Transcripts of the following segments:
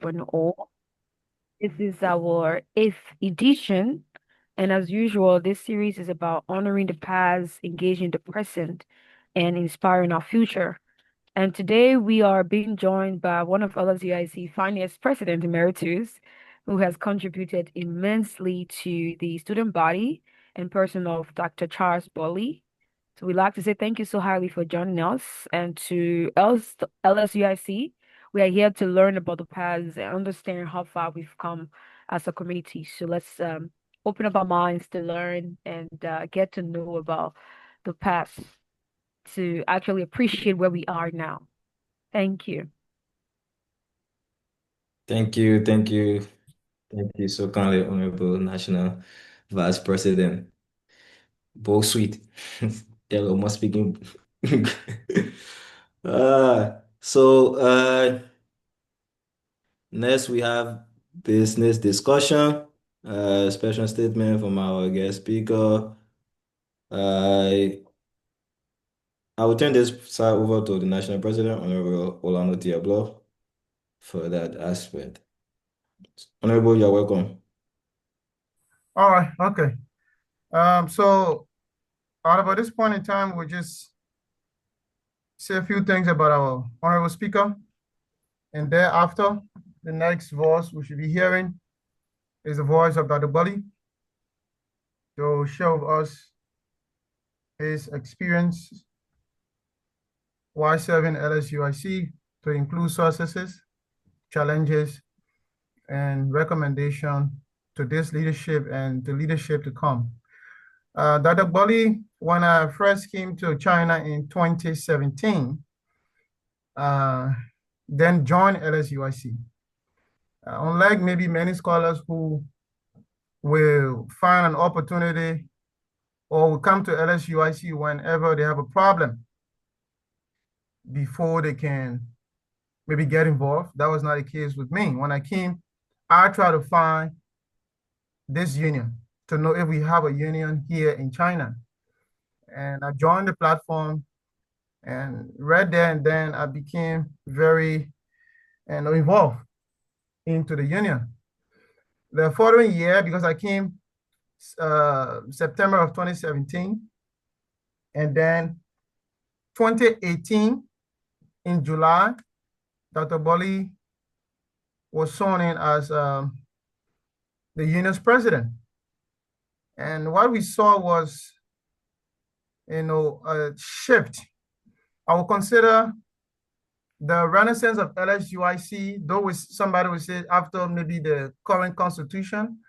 2.0. This is our eighth edition. And as usual, this series is about honoring the past, engaging the present, and inspiring our future. And today we are being joined by one of LSUIC finest president emeritus, who has contributed immensely to the student body in person of Dr. Charles Gbollie. So we'd like to say thank you so highly for joining us and to LSUIC. We are here to learn about the past and understand how far we've come as a community. So let's open up our minds to learn and get to know about the past to actually appreciate where we are now. Thank you. Thank you, thank you, thank you so kindly, Honorable National Vice President. Both sweet. Hello, am speaking? Next we have business discussion, special statement from our guest speaker. I I will turn this side over to the National President, Honorable Orlando Diablo, for that aspect. Honorable, you're welcome. All right, okay. So out about this point in time, we'll just say a few things about our honorable speaker. And thereafter, the next voice we should be hearing is the voice of Dr. Gbollie to share with us his experience while serving LSUIC to include successes, challenges, and recommendation to this leadership and to leadership to come. Dr. Gbollie, when I first came to China in 2017, then joined LSUIC. Unlike maybe many scholars who will find an opportunity or will come to LSUIC whenever they have a problem before they can maybe get involved. That was not the case with me. When I came, I tried to find this union to know if we have a union here in China. And I joined the platform, and right there and then I became very involved into the union. The following year, because I came September of 2017, and then 2018 in July, Dr. Gbollie was sworn in as the union's president. And what we saw was, a shift. I would consider the renaissance of LSUIC, though somebody would say after maybe the current constitution,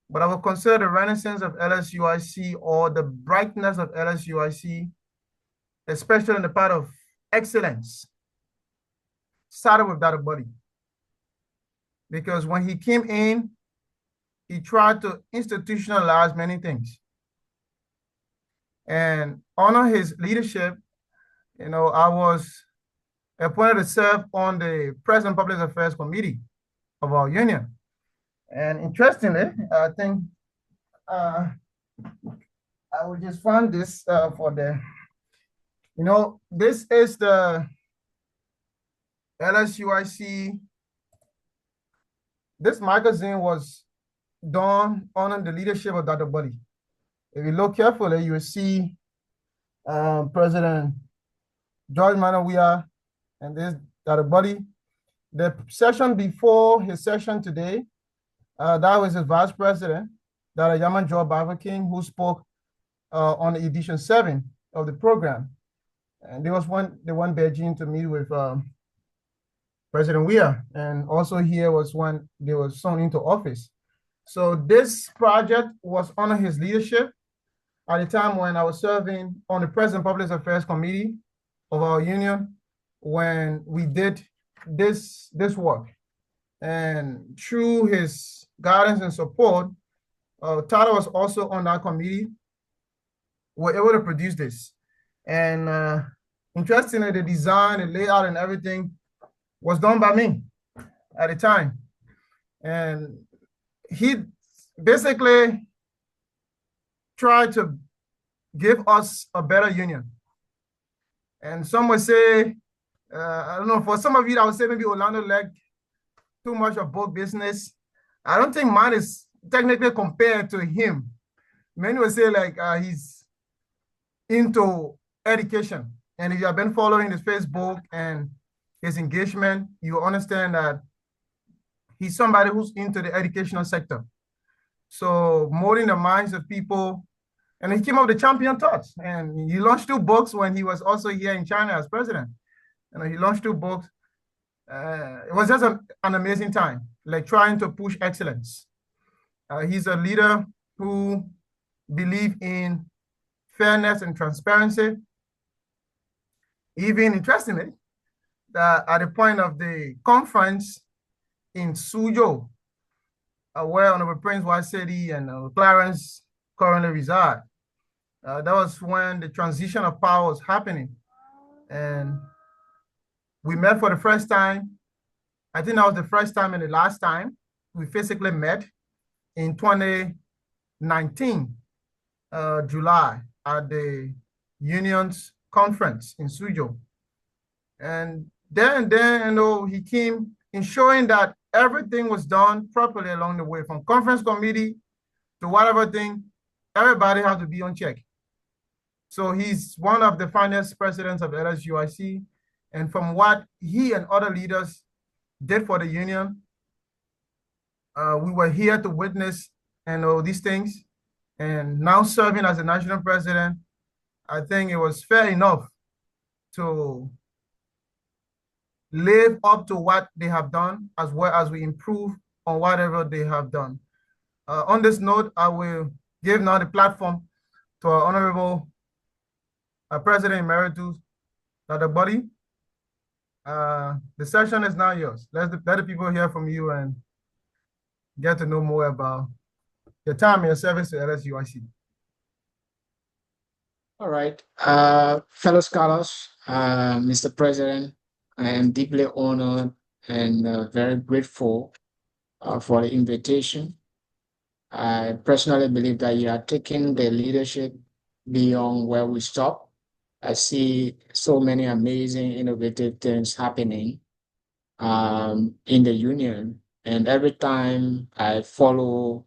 but I would consider the renaissance of LSUIC or the brightness of LSUIC, especially in the part of excellence, started with Dr. Gbollie. Because when he came in, he tried to institutionalize many things and honor his leadership. I was appointed to serve on the President Public Affairs Committee of our union. And interestingly, I think I will just find this for this is the LSUIC. This magazine was done honoring the leadership of Dr. Gbollie. If you look carefully, you will see President George Manawia and this Dr. Gbollie. The session before his session today, that was his vice president, Dr. Yaman Joe Bava King, who spoke on edition 7 of the program. And they went Beijing to meet with President Weah, and also here was when they were sworn into office. So this project was under his leadership at the time when I was serving on the President Public Affairs Committee of our union when we did this work. And through his guidance and support, Tata was also on that committee. We were able to produce this. And interestingly, the design, the layout, and everything was done by me at the time. And he basically tried to give us a better union. And some would say, I don't know, for some of you, I would say maybe Orlando lacked too much of both business. I don't think mine is technically compared to him. Many will say like he's into education. And if you have been following his Facebook and his engagement, you understand that he's somebody who's into the educational sector. So molding the minds of people. And he came up with the champion thoughts. And he launched 2 books when he was also here in China as president. He launched 2 books. It was just an amazing time, like trying to push excellence. He's a leader who believes in fairness and transparency. Even interestingly, that at the point of the conference in Xuzhou, where Honorable Prince Wasedi and Clarence currently reside, that was when the transition of power was happening. And we met for the first time. I think that was the first time and the last time we physically met in 2019, July, at the union's conference in Xuzhou. And then, he came ensuring that everything was done properly along the way, from conference committee to whatever thing, everybody had to be on check. So he's one of the finest presidents of LSUIC. And from what he and other leaders did for the union, we were here to witness and all these things. And now serving as the national president, I think it was fair enough to live up to what they have done, as well as we improve on whatever they have done. On this note, I will give now the platform to our Honorable President Emeritus, Dr. Gbollie. The session is now yours. Let the people hear from you and get to know more about your time and your service to LSUIC. All right. Fellow scholars, Mr. President, I am deeply honored and very grateful for the invitation. I personally believe that you are taking the leadership beyond where we stop. I see so many amazing, innovative things happening in the union. And every time I follow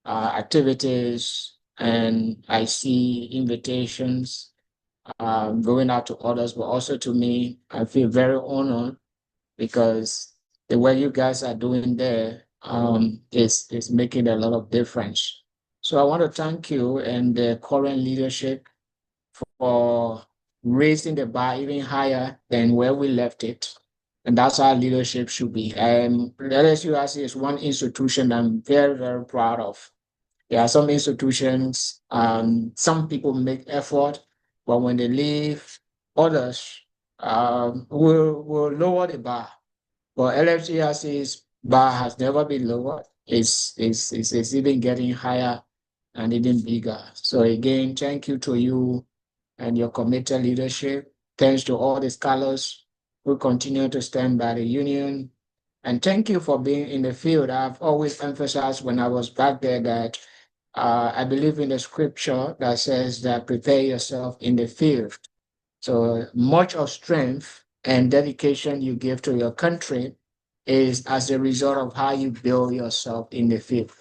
activities and I see invitations going out to others, but also to me, I feel very honored because the way you guys are doing there is making a lot of difference. So I want to thank you and the current leadership for raising the bar even higher than where we left it. And that's how leadership should be. LSUIC is one institution I'm very, very proud of. There are some institutions, some people make effort, but when they leave, others will lower the bar. But LSUIC's bar has never been lowered. It's even getting higher and even bigger. So again, thank you to you and your committed leadership. Thanks to all the scholars who continue to stand by the union. And thank you for being in the field. I've always emphasized when I was back there that I believe in the scripture that says that prepare yourself in the field. So much of strength and dedication you give to your country is as a result of how you build yourself in the field.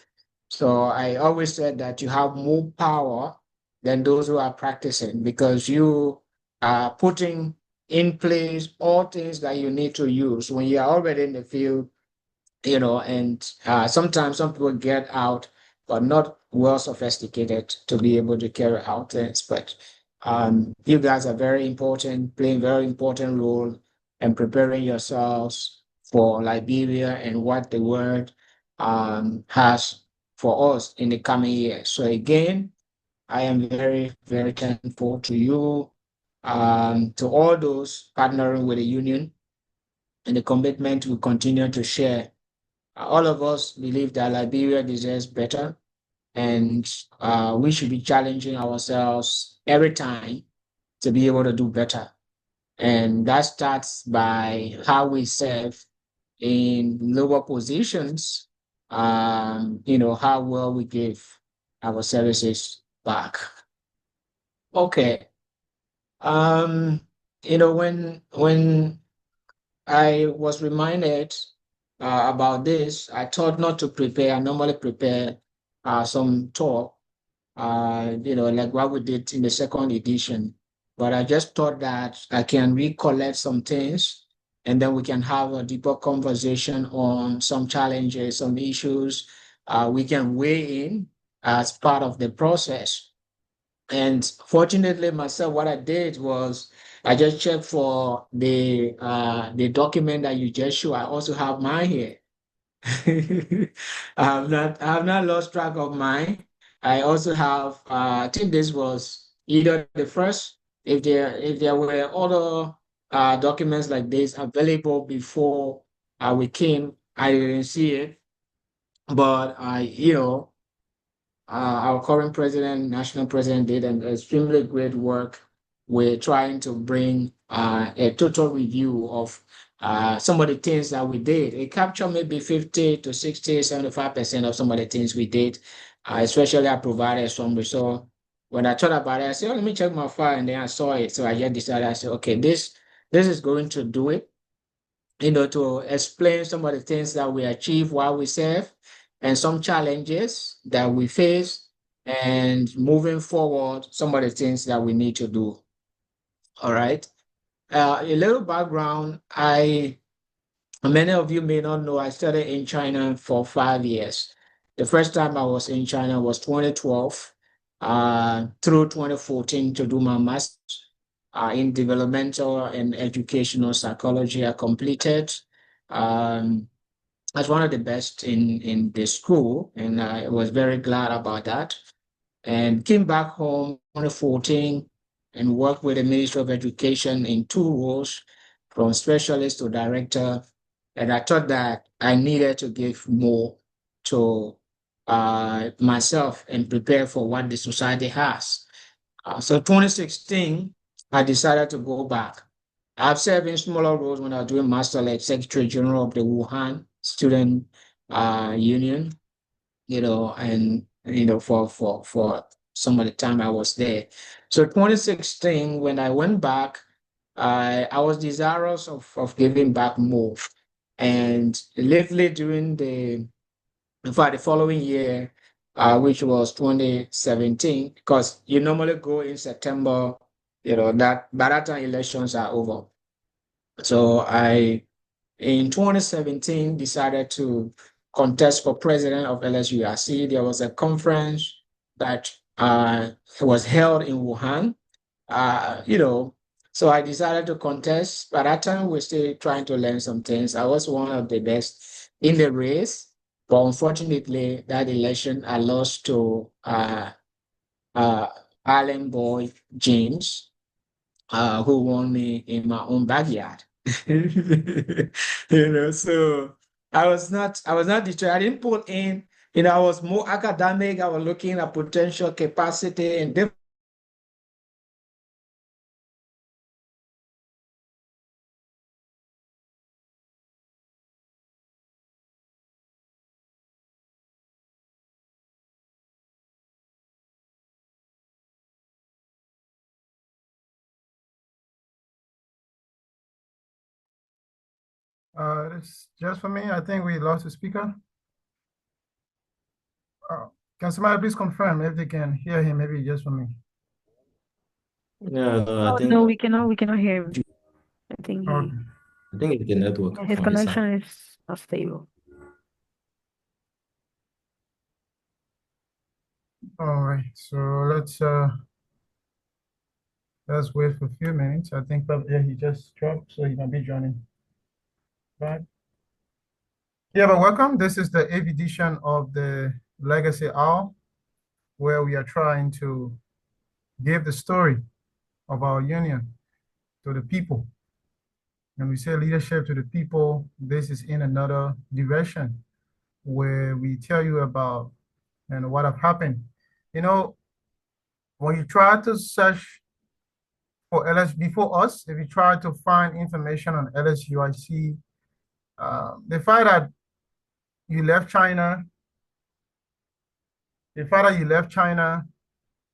So I always said that you have more power than those who are practicing because you are putting in place all things that you need to use when you are already in the field, and sometimes some people get out, but not well sophisticated to be able to carry out things. But you guys are very important, playing very important role in preparing yourselves for Liberia and what the world has for us in the coming years. So again, I am very, very thankful to you, to all those partnering with the union and the commitment we continue to share. All of us believe that Liberia deserves better, and we should be challenging ourselves every time to be able to do better. And that starts by how we serve in lower positions, how well we give our services back. Okay. When I was reminded about this, I thought not to prepare. I normally prepare some talk, like what we did in the second edition. But I just thought that I can recollect some things and then we can have a deeper conversation on some challenges, some issues we can weigh in as part of the process. And fortunately, myself, what I did was I just checked for the document that you just showed. I also have mine here. I have not lost track of mine. I also have I think this was either the first, if there were other documents like this available before we came, I didn't see it. But our current president, national president, did an extremely great work. We're trying to bring a total review of some of the things that we did. It captured maybe 50 to 60, 75% of some of the things we did, especially I provided some resource. When I thought about it, I said, oh, let me check my file, and then I saw it. So I just decided, I said, okay, this is going to do it, to explain some of the things that we achieve while we serve and some challenges that we face, and moving forward, some of the things that we need to do. All right. A little background. Many of you may not know, I studied in China for 5 years. The first time I was in China was 2012 through 2014 to do my master's in developmental and educational psychology. I completed as one of the best in the school, and I was very glad about that. And came back home 2014 and worked with the Ministry of Education in two roles, from specialist to director. And I thought that I needed to give more to myself and prepare for what the society has. So 2016, I decided to go back. I've served in smaller roles when I was doing master, like Secretary General of the Wuhan Student Union, and for some of the time I was there. So 2016, when I went back, I was desirous of giving back more. And lately in fact, the following year, which was 2017, because you normally go in September, that by that time elections are over. So in 2017, decided to contest for president of LSUIC. There was a conference that was held in Wuhan, so I decided to contest. By that time, we're still trying to learn some things. I was one of the best in the race, but unfortunately, that election I lost to Allen Boy James, who won me in my own backyard. So I was not deterred. I didn't put in, I was more academic. I was looking at potential capacity and different. It's just for me. I think we lost the speaker. Can somebody please confirm if they can hear him? Maybe just for me. Yeah, no, I Oh, think no, we cannot hear him. I think Okay. it's the network his from his side. connection is not stable. All right. So let's wait for a few minutes. I think probably he just dropped, so he might be joining back. Yeah, but welcome. This is the 8th edition of the Legacy Hour, where we are trying to give the story of our union to the people. And we say leadership to the people. This is in another direction where we tell you about and what have happened. When you try to search for LS before us, if you try to find information on LSUIC, they find that you left China. They find out you left China.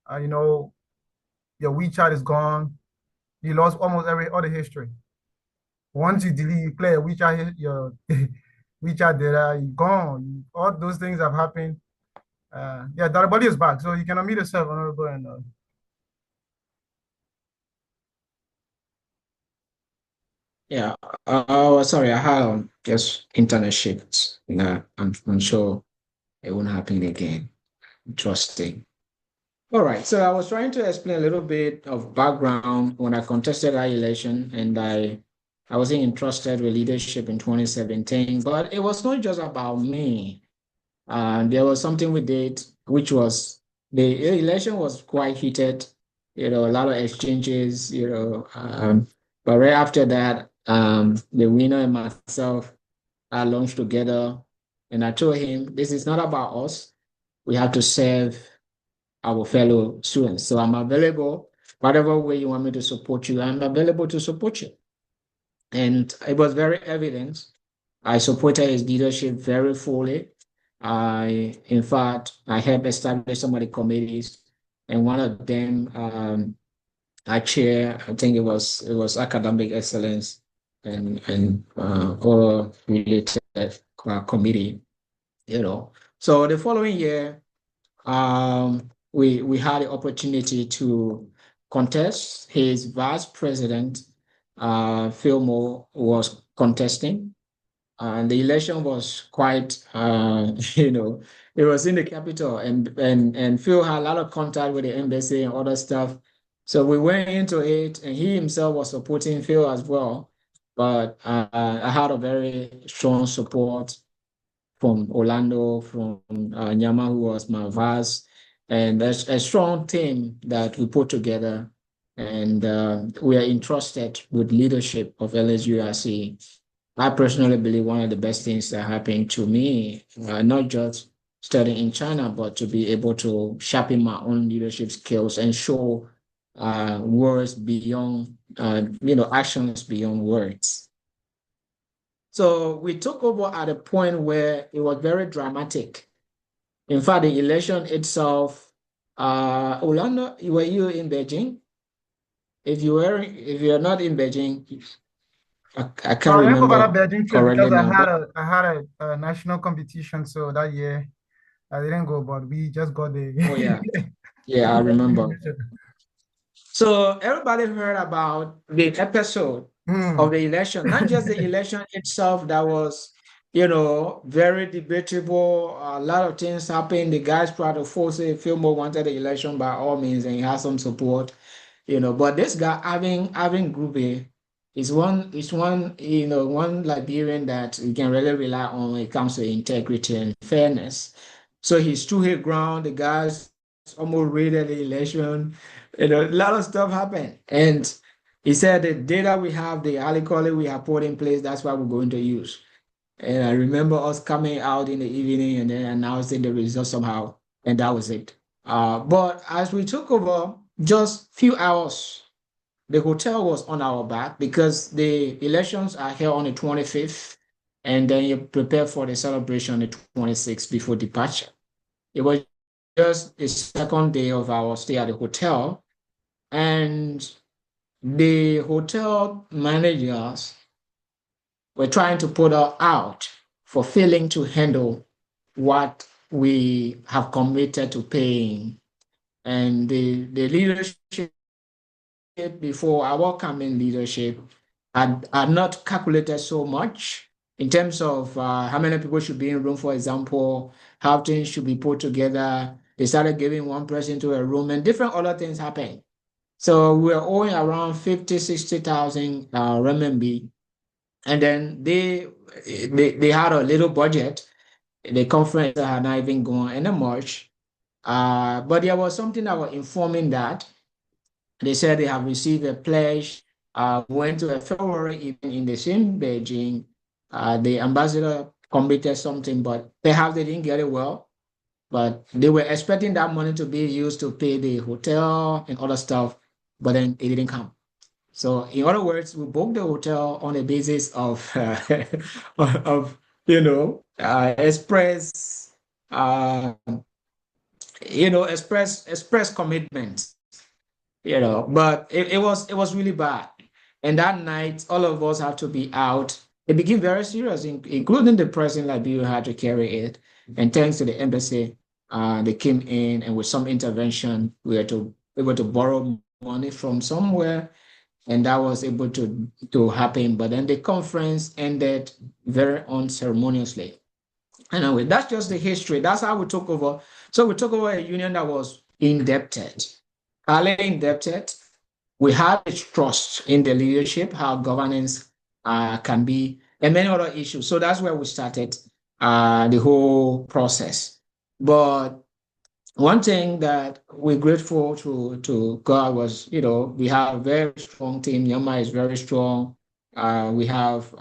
Your WeChat is gone. You lost almost every other history. Once you delete, you clear WeChat, your WeChat data, you gone. All those things have happened. Yeah, Dr. Gbollie is back, so you can unmute yourself, Honorable, and Yeah. Sorry, I had just internet shifts. I'm sure it won't happen again. Trusting. All right. So I was trying to explain a little bit of background when I contested that election, and I wasn't entrusted with leadership in 2017. But it was not just about me. There was something we did, which was the election was quite heated. A lot of exchanges. But right after that, the winner and myself launched together, and I told him, "This is not about us. We have to serve our fellow students. So I'm available, whatever way you want me to support you, I'm available to support you." And it was very evident. I supported his leadership very fully. In fact, I helped establish some of the committees, and one of them, I chair. I think it was academic excellence and all related committee. So the following year, we had the opportunity to contest. His vice president, Fillmore, was contesting. And the election was quite, it was in the capital, and Phil had a lot of contact with the embassy and other stuff. So we went into it, and he himself was supporting Phil as well. But I had a very strong support from Orlando, from Nyama, who was my vice, and a strong team that we put together. And we are entrusted with leadership of LSUIC. I personally believe one of the best things that happened to me, not just studying in China, but to be able to sharpen my own leadership skills and show words beyond, actions beyond words. So we took over at a point where it was very dramatic. In fact, the election itself, Orlando, were you in Beijing? If you're not in Beijing, I I can't remember about remember that Beijing trip correctly because I now, had but a national competition, so that year I didn't go, but we just got the oh yeah, yeah, I remember. So everybody heard about the episode of the election, not just the election itself that was, very debatable. A lot of things happened. The guys tried to force it. Fillmore wanted the election by all means, and he had some support. But this guy, having Groupie, is one Liberian that you can really rely on when it comes to integrity and fairness. So he stood his ground. The guys almost raided the election. A lot of stuff happened. And he said the data we have, the alley we have put in place, that's what we're going to use. And I remember us coming out in the evening and then announcing the results somehow, and that was it. But as we took over, just few hours, the hotel was on our back because the elections are held on the 25th, and then you prepare for the celebration on the 26th before departure. It was just the second day of our stay at the hotel, and the hotel managers were trying to put us out for failing to handle what we have committed to paying. And the leadership before our coming leadership had not calculated so much in terms of how many people should be in room, for example, how things should be put together. They started giving one person to a room and different other things happened. So we're owing around 50, 60,000 renminbi. And then they had a little budget. The conference had not even gone in March. But there was something that was informing that. They said they have received a pledge. Went to a February event in the same Beijing. The ambassador committed something, but perhaps they didn't get it well. But they were expecting that money to be used to pay the hotel and other stuff, but then it didn't come. So, in other words, we booked the hotel on the basis of of express express commitments. But it was really bad. And that night, all of us had to be out. it became very serious, including the president Liberia had to carry it. And thanks to the embassy, they came in, and with some intervention, we were able to borrow money from somewhere, and that was able to happen. But then the conference ended very unceremoniously. Anyway, that's just the history. That's how we took over. So we took over a union that was indebted, highly indebted. We had trust in the leadership, how governance can be, and many other issues. So that's where we started the whole process. But one thing that we're grateful to God was, we have a very strong team. Yama is very strong. We have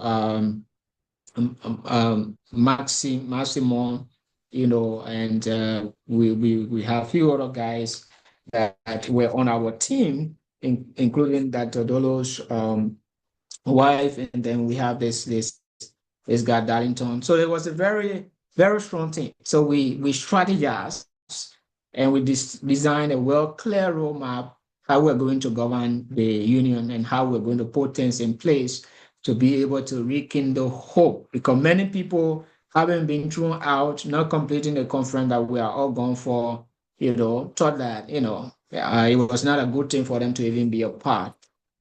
Maximum, and we have a few other guys that were on our team, including that Dolo's wife, and then we have this guy Darlington. So it was a very, very strong team. So we strategized, and we designed a clear roadmap how we're going to govern the union and how we're going to put things in place to be able to rekindle hope, because many people having been thrown out, not completing the conference that we are all going for, thought that, it was not a good thing for them to even be a part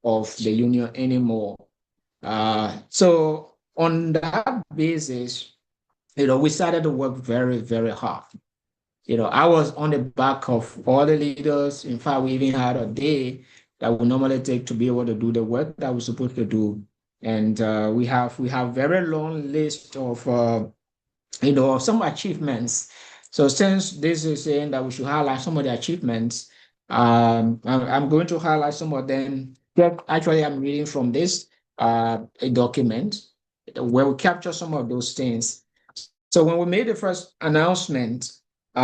of the union anymore. So on that basis, we started to work very, very hard. I was on the back of all the leaders. In fact, we even had a day that we normally take to be able to do the work that we're supposed to do. And we have very long list of some achievements. So since this is saying that we should highlight some of the achievements, I'm going to highlight some of them. Actually, I'm reading from this a document where we capture some of those things. So when we made the first announcement, we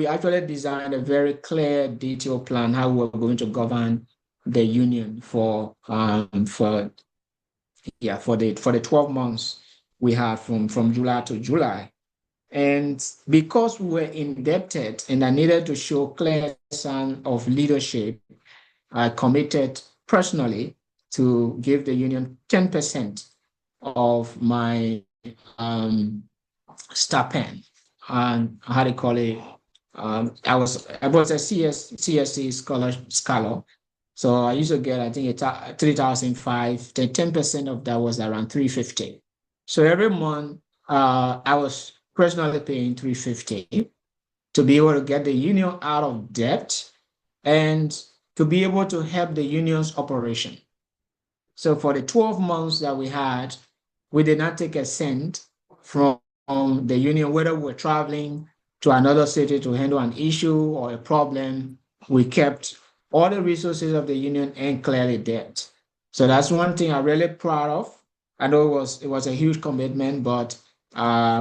actually designed a very clear, detailed plan how we're going to govern the union for the 12 months we have from July to July. And because we were indebted and I needed to show clear sign of leadership, I committed personally to give the union 10% of my stipend. And how do you call it? I was a CSC scholar. So I used to get, I think, 3,500. 10% of that was around 350. So every month, I was personally paying 350 to be able to get the union out of debt and to be able to help the union's operation. So for the 12 months that we had, we did not take a cent from the union, whether we're traveling to another city to handle an issue or a problem. We kept all the resources of the union and clearly debt. So that's one thing I'm really proud of. I know it was a huge commitment, but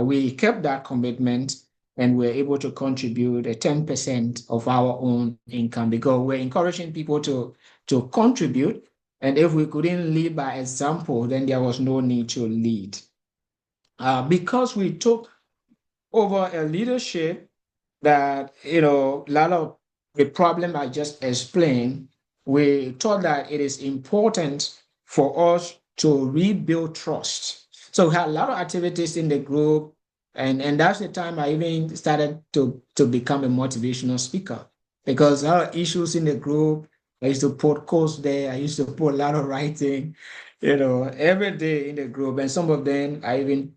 we kept that commitment and we're able to contribute 10% of our own income, because we're encouraging people to contribute. And if we couldn't lead by example, then there was no need to lead. Because we took over a leadership that, a lot of the problem I just explained, we thought that it is important for us to rebuild trust. So we had a lot of activities in the group, and that's the time I even started to become a motivational speaker, because there are issues in the group. I used to put quotes there. I used to put a lot of writing, every day in the group. And some of them I even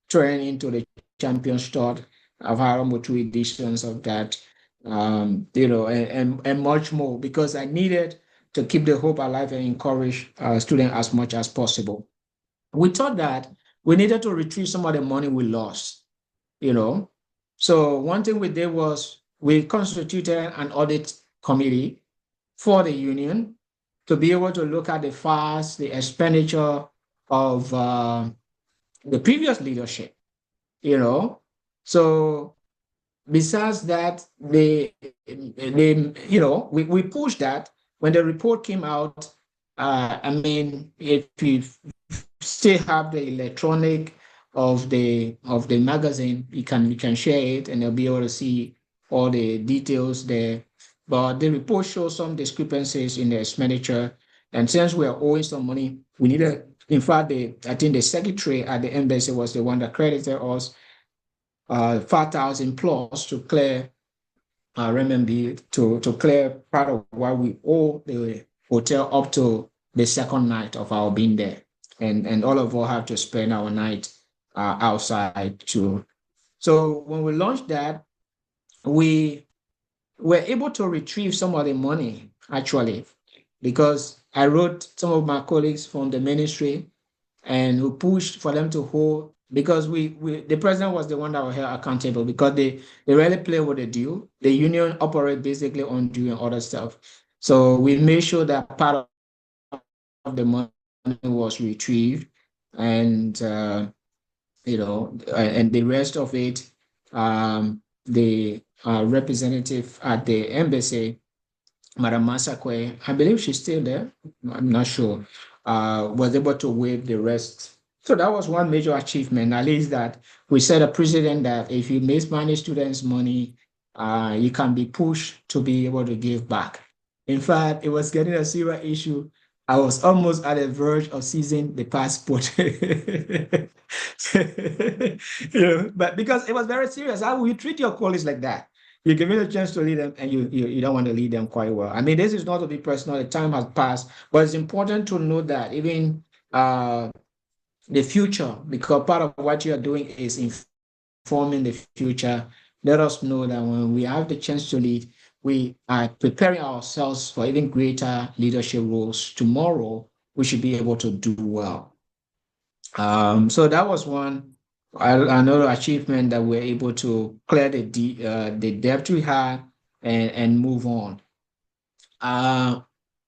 trained into the champion start. I've had almost 2 editions of that, and much more, because I needed to keep the hope alive and encourage students as much as possible. We thought that we needed to retrieve some of the money we lost, So one thing we did was we constituted an audit committee for the union to be able to look at the files, the expenditure of the previous leadership, So besides that, we pushed that. When the report came out, if you still have the electronic of the magazine, you can share it and they'll be able to see all the details there. But the report shows some discrepancies in the expenditure, And since we are owing some money, we needed, in fact, I think the secretary at the embassy was the one that credited us 5,000 plus to clear renminbi to clear part of what we owe the hotel up to the second night of our being there. And all of us have to spend our night outside too. So when we launched that, we were able to retrieve some of the money actually, because I wrote some of my colleagues from the ministry and who pushed for them to hold, because the president was the one that was held accountable, because they really play with the deal. The union operate basically on due and other stuff. So we made sure that part of the money was retrieved, and and the rest of it, the representative at the embassy, Madam Masakwe, I believe she's still there, I'm not sure, was able to waive the rest. So that was one major achievement, at least that we set a precedent that if you mismanage students' money, you can be pushed to be able to give back. In fact, it was getting a serious issue. I was almost at the verge of seizing the passport. But because it was very serious, how will you treat your colleagues like that? You give me a chance to lead them, and you don't want to lead them quite well. I mean, this is not to be personal, the time has passed, but it's important to know that even the future, because part of what you are doing is informing the future. Let us know that when we have the chance to lead, we are preparing ourselves for even greater leadership roles tomorrow. We should be able to do well. So that was another achievement, that we're able to clear the debt we had and move on.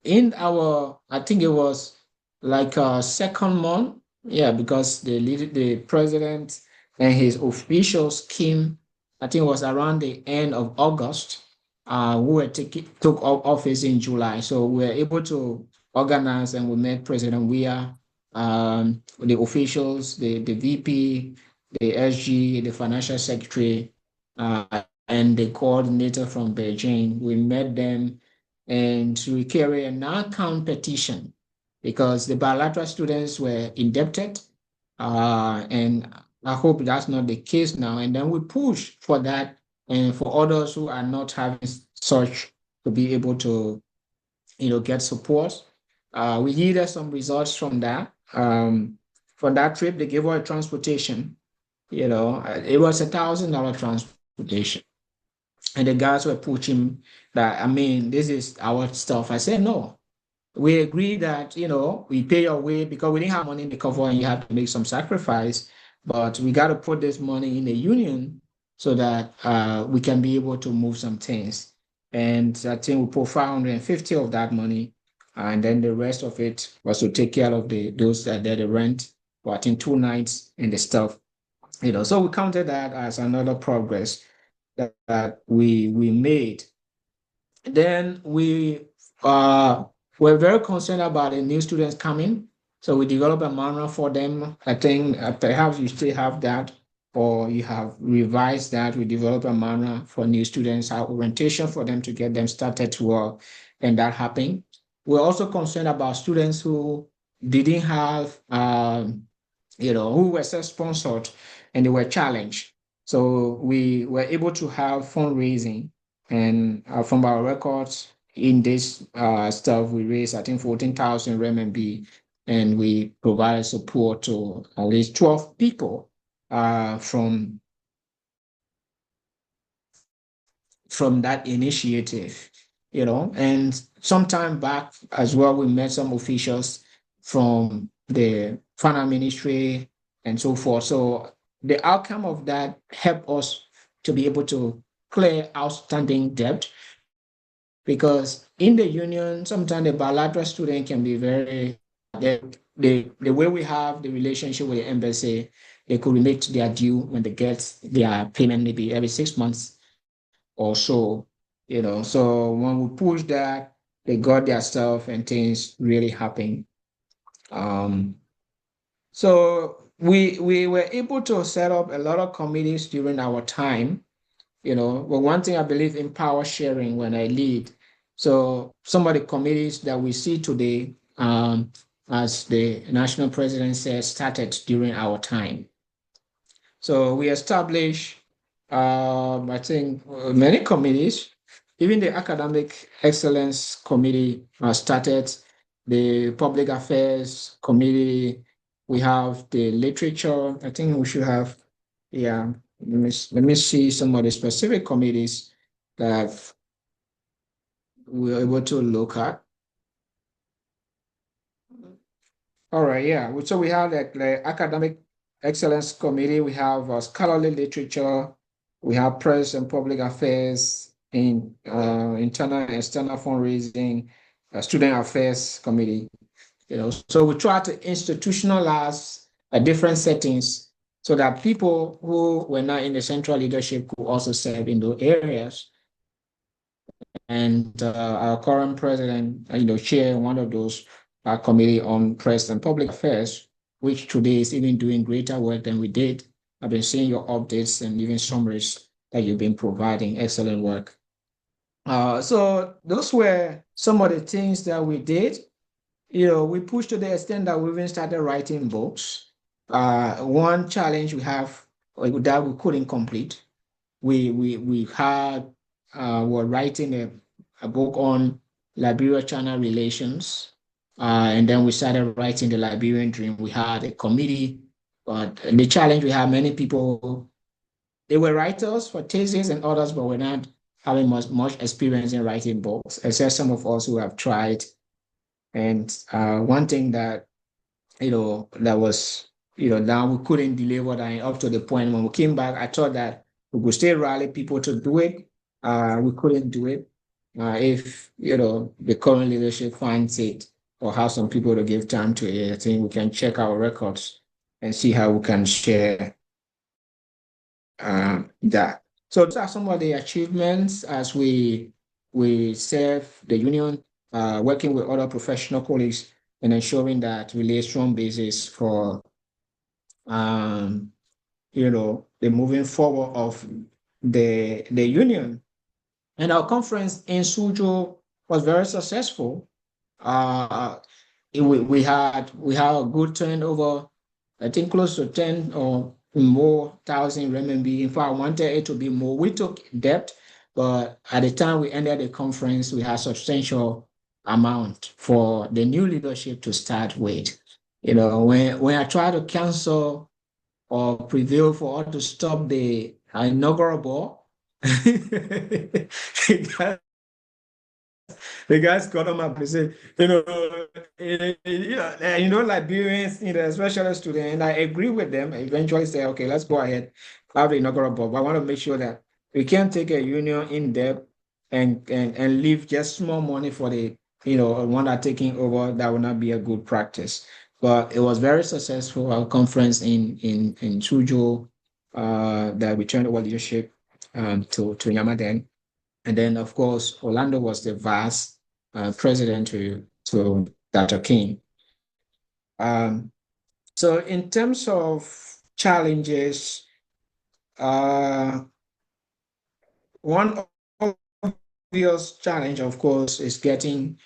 In our, I think it was like a second month, yeah, because the president and his officials came, I think it was around the end of August. We took office in July, so we were able to organize, and we met President Weah, the officials, the VP, the SG, the financial secretary, and the coordinator from Beijing. We met them, and we carry a non-count petition because the bilateral students were indebted, and I hope that's not the case now. And then we push for that, and for others who are not having such, to be able to, get support. We needed some results from that. For that trip, they gave us transportation. It was $1,000 transportation. And the guys were pushing that, I mean, this is our stuff. I said, no, we agree that, we pay your way because we didn't have money in the cover and you have to make some sacrifice, but we got to put this money in the union so that we can be able to move some things. And I think we put 550 of that money, and then the rest of it was to take care of those that did the rent, for I think 2 nights and the stuff. So we counted that as another progress that we made. Then we were very concerned about the new students coming, so we developed a manual for them. I think perhaps you still have that, or you have revised that. We developed a manual for new students, our orientation for them to get them started to work, and that happened. We're also concerned about students who didn't have, who were self-sponsored and they were challenged. So we were able to have fundraising, and from our records in this stuff, we raised, I think, 14,000 RMB, and we provided support to at least 12 people from that initiative, and sometime back as well, we met some officials from the finance ministry and so forth. So the outcome of that helped us to be able to clear outstanding debt, because in the union, sometimes the bilateral student can be very, the way we have the relationship with the embassy, they could remit their due when they get their payment, maybe every 6 months or so, So when we push that, they got their stuff and things really happen. So we were able to set up a lot of committees during our time, But one thing I believe in, power sharing when I lead. So some of the committees that we see today, as the national president said, started during our time. So we established, I think, many committees. Even the Academic Excellence Committee started, the Public Affairs Committee. We have the literature. I think we should have, yeah. Let me see some of the specific committees that we were able to look at. All right, yeah. So we have the Academic Excellence Committee, we have scholarly literature, we have press and public affairs, in internal and external fundraising, student affairs committee. So we try to institutionalize different settings so that people who were not in the central leadership could also serve in those areas. And our current president, chair one of those committee on press and public affairs, which today is even doing greater work than we did. I've been seeing your updates and even summaries that you've been providing. Excellent work. So those were some of the things that we did. We pushed to the extent that we even started writing books. One challenge we have that we couldn't complete, we had were writing a book on Liberia-China relations, and then we started writing the Liberian Dream. We had a committee, but the challenge we had, many people, they were writers for thesis and others, but were not having much experience in writing books, except some of us who have tried. And one thing that that was, now we couldn't deliver that up to the point when we came back. I thought that we could still rally people to do it. We couldn't do it. If, the current leadership finds it or have some people to give time to it, I think we can check our records and see how we can share that. So those are some of the achievements as we serve the union, working with other professional colleagues and ensuring that we lay a strong basis for, the moving forward of the union. And our conference in Xuzhou was very successful. We had a good turnover, I think close to 10 or more thousand renminbi. In fact, I wanted it to be more. We took debt, but at the time we ended the conference, we had substantial amount for the new leadership to start with. When I try to cancel or prevail for us to stop the inaugural ball, the guys got on my and said, Liberians, especially students, and I agree with them. I eventually say, okay, let's go ahead, have the inaugural ball. But I want to make sure that we can't take a union in debt and leave just small money for the, one that taking over. That would not be a good practice. But it was very successful. Our conference in Xuzhou, that we turned over leadership to Yamaden. And then, of course, Orlando was the vice president to Dr. King. So in terms of challenges, one obvious challenge, of course, is getting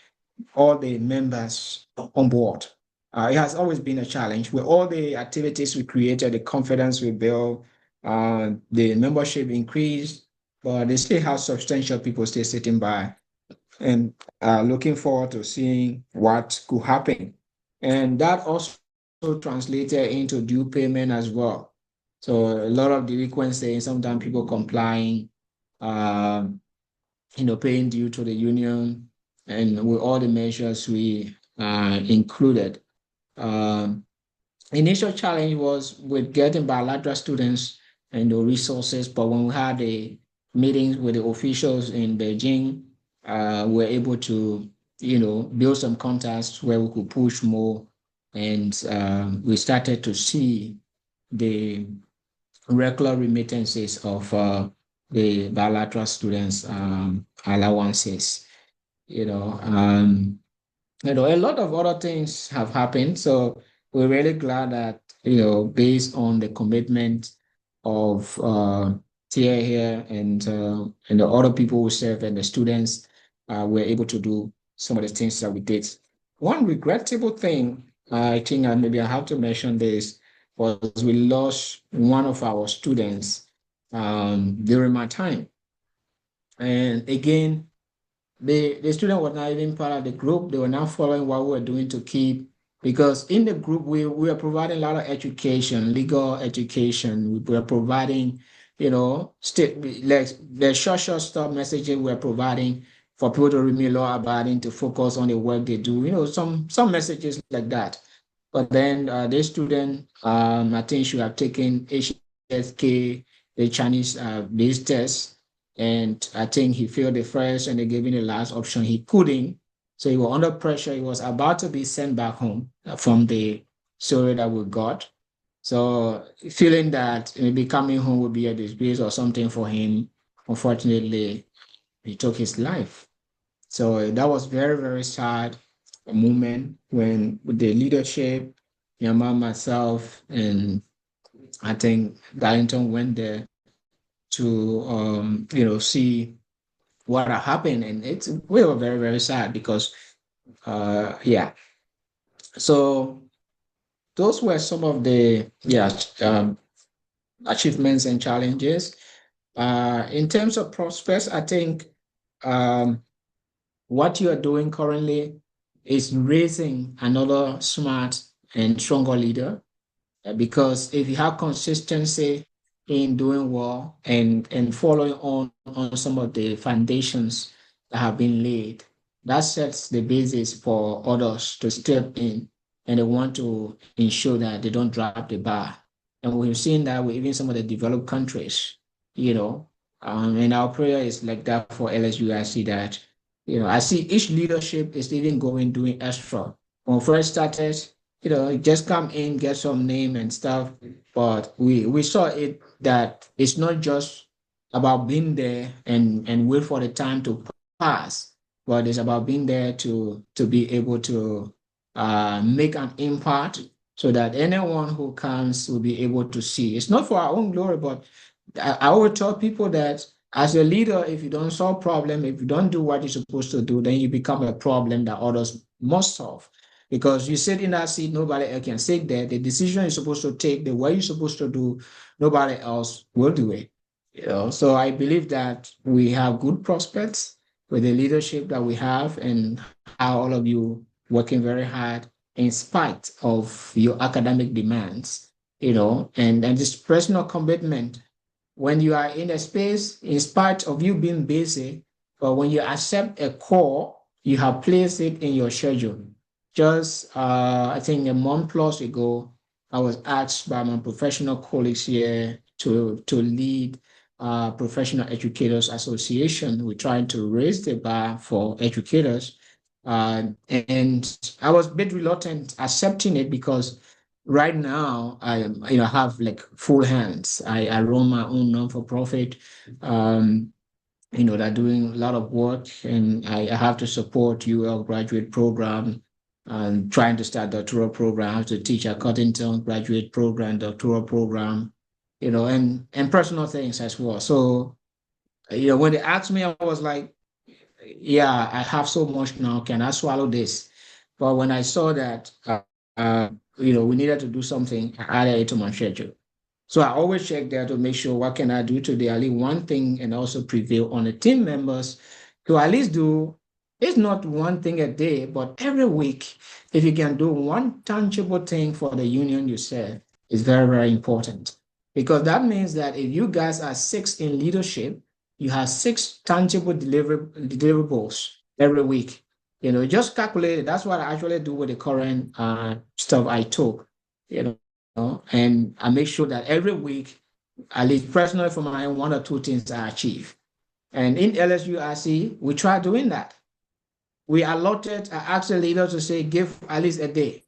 all the members on board. It has always been a challenge. With all the activities we created, the confidence we built, the membership increased, but they still have substantial people still sitting by and looking forward to seeing what could happen. And that also translated into due payment as well. So a lot of delinquency, sometimes people complying, paying due to the union, and with all the measures we included. Initial challenge was with getting bilateral students and the resources, but when we had the meetings with the officials in Beijing, we were able to, build some contacts where we could push more, and we started to see the regular remittances of the bilateral students' allowances. A lot of other things have happened. So we're really glad that, based on the commitment of Tia here and the other people who serve and the students, we're able to do some of the things that we did. one regrettable thing, I think maybe I have to mention this, was we lost one of our students during my time. And again, the student was not even part of the group. They were not following what we were doing to keep, because in the group we are providing a lot of education, legal education. We were providing, state like the short stuff messaging we're providing for people to remain law abiding, to focus on the work they do. Some messages like that. But then this student, I think should have taken HSK, the Chinese based test, and I think he failed the first and they gave him the last option. He couldn't. So he was under pressure. He was about to be sent back home from the story that we got. So feeling that maybe coming home would be a disgrace or something for him, unfortunately, he took his life. So that was very, very sad moment when with the leadership, Yama, myself, and I think Darlington went there to see what happened, and we were very, very sad because yeah. So those were some of the achievements and challenges. In terms of prospects, I think what you are doing currently is raising another smart and stronger leader, because if you have consistency in doing well and following on some of the foundations that have been laid, that sets the basis for others to step in, and they want to ensure that they don't drop the bar. And we've seen that with even some of the developed countries, and our prayer is like that for LSUIC, that, I see each leadership is even doing extra. When we first started, just come in, get some name and stuff. But we saw it that it's not just about being there and wait for the time to pass, but it's about being there to be able to make an impact so that anyone who comes will be able to see. It's not for our own glory, but I always tell people that as a leader, if you don't solve problem, if you don't do what you're supposed to do, then you become a problem that others must solve. Because you sit in that seat, nobody else can sit there. The decision you're supposed to take, the way you're supposed to do, nobody else will do it. So I believe that we have good prospects with the leadership that we have, and how all of you working very hard in spite of your academic demands, and this personal commitment. When you are in a space, in spite of you being busy, but when you accept a call, you have placed it in your schedule. Just, I think a month plus ago, I was asked by my professional colleagues here to lead Professional Educators Association. We're trying to raise the bar for educators. And I was a bit reluctant accepting it because right now I have like full hands. I run my own non-for-profit, that doing a lot of work, and I have to support UL graduate program and trying to start doctoral program. I have to teach at Cottington graduate program, doctoral program, and personal things as well. So, when they asked me, I was like, yeah, I have so much now. Can I swallow this? But when I saw that, we needed to do something, I added it to my schedule. So I always check there to make sure what can I do today, at least one thing, and also prevail on the team members to at least do, it's not one thing a day, but every week, if you can do one tangible thing for the union you serve, is very, very important. Because that means that if you guys are 6 in leadership, you have 6 tangible deliverables every week. Just calculate it. That's what I actually do with the current stuff I took, and I make sure that every week, at least personally for my 1 or 2 things I achieve. And in LSUIC, we try doing that. We allotted, I asked the leader to say, give at least a day.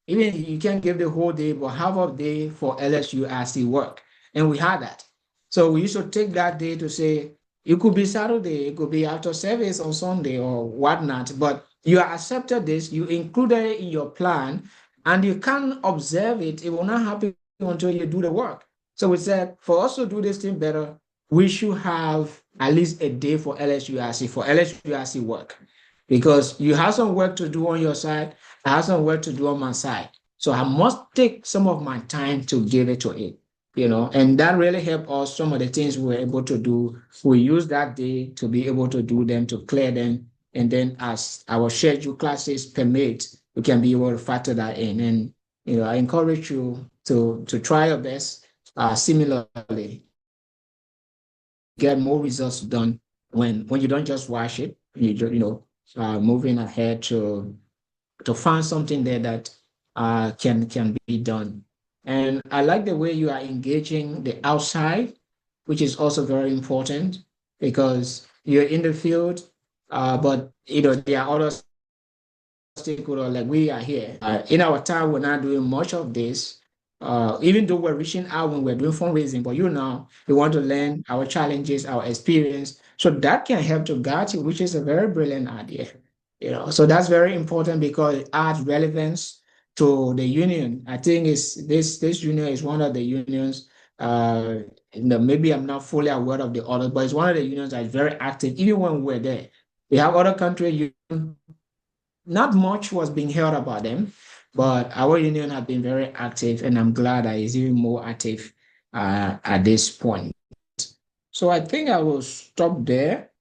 Even if you can't give the whole day, but half of day for LSUIC work. And we had that. So we used to take that day to say, it could be Saturday, it could be after service on Sunday or whatnot, but you accepted this, you included it in your plan, and you can't observe it. It will not happen until you do the work. So we said, for us to do this thing better, we should have at least a day for LSUIC work. because you have some work to do on your side, I have some work to do on my side. So I must take some of my time to give it to it, and that really helped us. Some of the things we were able to do, we use that day to be able to do them, to clear them. And then as our schedule classes permit, we can be able to factor that in. And, I encourage you to try your best. Similarly, get more results done when you don't just watch it, moving ahead to find something there that can be done. And I like the way you are engaging the outside, which is also very important because you're in the field, but there are other stakeholder like we are here. In our time, we're not doing much of this. Even though we're reaching out when we're doing fundraising, but now we want to learn our challenges, our experience. So that can help to guide you, which is a very brilliant idea. So that's very important because it adds relevance to the union. I think this union is one of the unions. Maybe I'm not fully aware of the others, but it's one of the unions that is very active, even when we're there. We have other countries, not much was being heard about them, but our union has been very active, and I'm glad that it's even more active at this point. So I think I will stop there,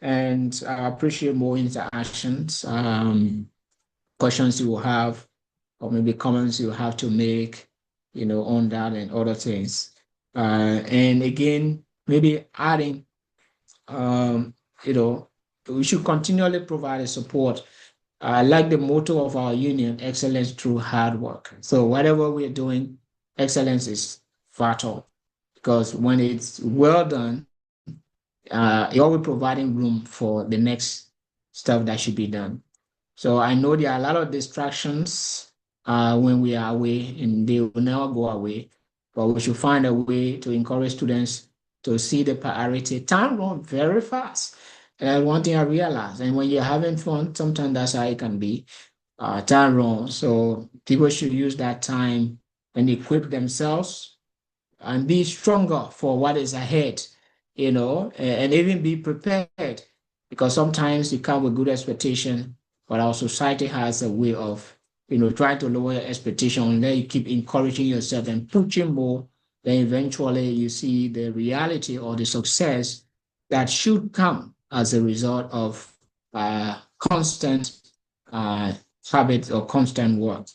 and I appreciate more interactions, questions you will have, or maybe comments you have to make, on that and other things. And again, maybe adding, um, we should continually provide a support. I like the motto of our union, excellence through hard work. So whatever we're doing, excellence is vital because when it's well done, you're always providing room for the next stuff that should be done. So I know there are a lot of distractions when we are away, and they will never go away. But we should find a way to encourage students to see the priority. Time runs very fast. And one thing I realized, and when you're having fun, sometimes that's how it can be. Time runs. So people should use that time and equip themselves and be stronger for what is ahead, and even be prepared because sometimes you come with good expectation, but our society has a way of, trying to lower your expectation. And then you keep encouraging yourself and pushing more, then eventually you see the reality or the success that should come as a result of constant habit or constant work.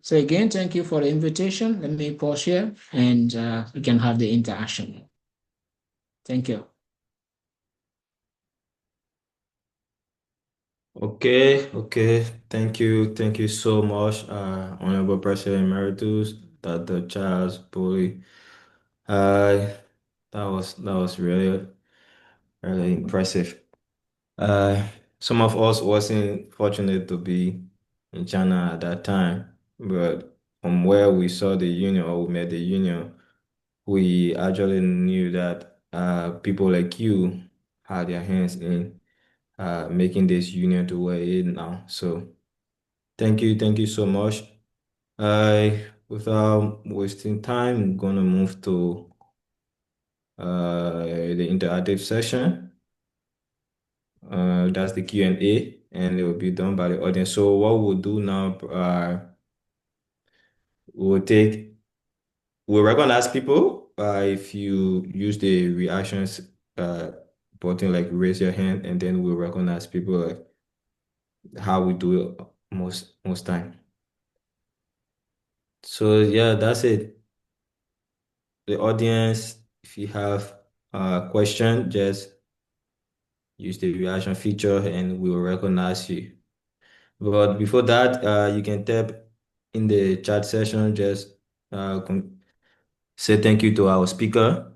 So again, thank you for the invitation. Let me pause here and we can have the interaction. Thank you. Okay. Thank you so much, Honorable President Emeritus, Dr. Charles Gbollie. Uh, that was really really impressive. Uh, some of us wasn't fortunate to be in China at that time, but from where we saw the union or we met the union, we actually knew that people like you had their hands in making this union to where it is now. So thank you so much. Without wasting time, I'm gonna move to the interactive session. That's the Q&A, and it will be done by the audience. So what we'll do now, we'll take, we'll recognize people. If you use the reactions button, like raise your hand, and then we'll recognize people like how we do it most time. So yeah, that's it. The audience, if you have a question, just use the reaction feature and we will recognize you. But before that, you can tap in the chat session, just say thank you to our speaker.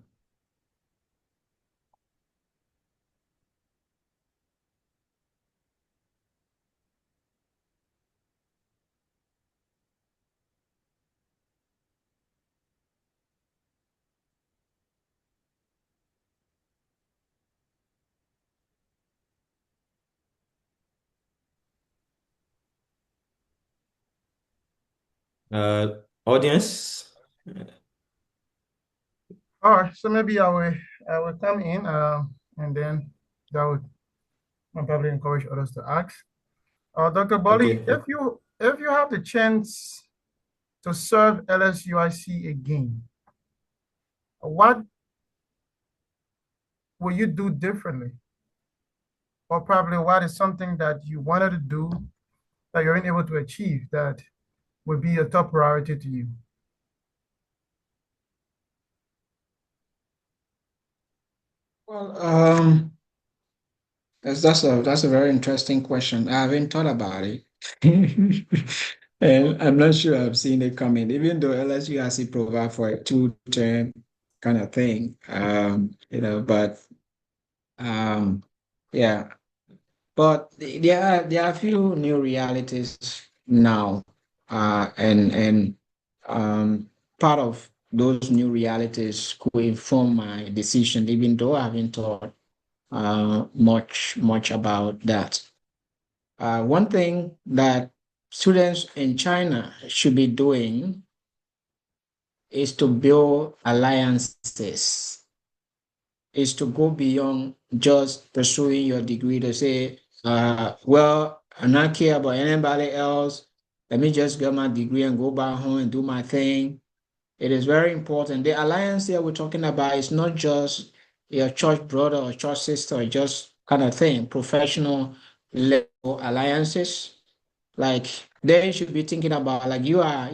Audience, All right, so maybe I will come in and then that would I'll probably encourage others to ask. Dr. Gbollie, Okay. if you have the chance to serve LSUIC again, what will you do differently? Or probably what is something that you wanted to do that you're unable to achieve that would be a top priority to you? Well, that's a very interesting question. I haven't thought about it. And I'm not sure I've seen it coming, even though LSU provide for a two-term kind of thing. But um, yeah. But there are a few new realities now, and um, part of those new realities could inform my decision, even though I haven't thought much about that. One thing that students in China should be doing is to build alliances, is to go beyond just pursuing your degree to say, well, I not care about anybody else. Let me just get my degree and go back home and do my thing. It is very important. The alliance here we're talking about is not just your church brother or church sister, just kind of thing, professional level alliances. Like they should be thinking about like you are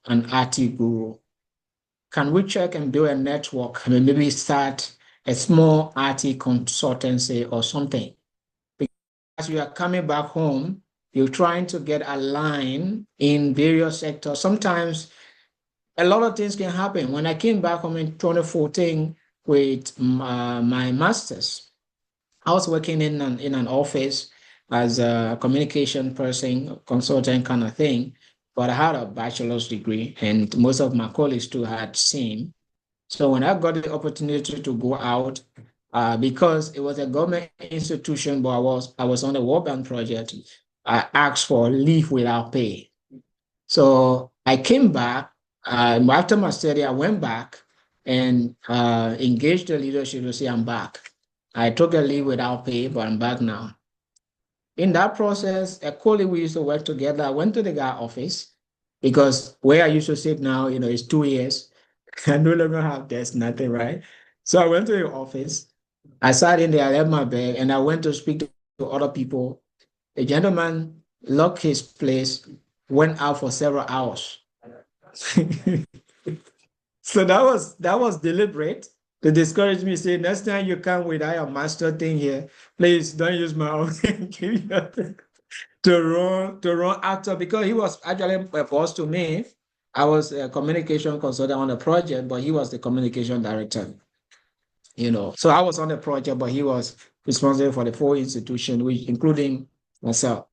an IT guru. Can we check and build a network? I mean, maybe start a small IT consultancy or something. Because you are coming back home, you're trying to get aligned in various sectors. Sometimes a lot of things can happen. When I came back home in 2014 with my master's, I was working in an office as a communication person, consultant kind of thing, but I had a bachelor's degree, and most of my colleagues too had same. So when I got the opportunity to go out, because it was a government institution, but I was on the World Bank project, I asked for leave without pay. So I came back. After my study, I went back and engaged the leadership to say I'm back. I took a leave without pay, but I'm back now. In that process, a colleague we used to work together, I went to the guy office because where I used to sit now, is 2 years. I no longer have desk, nothing, right? So I went to the office. I sat in there, I left my bag, and I went to speak to other people. A gentleman locked his place, went out for several hours. So that was deliberate to discourage me, say next time you come without your master thing here, please don't use my own thing. To run actor because he was actually a boss to me. I was a communication consultant on the project, but he was the communication director. So I was on the project, but he was responsible for the full institution, which including myself.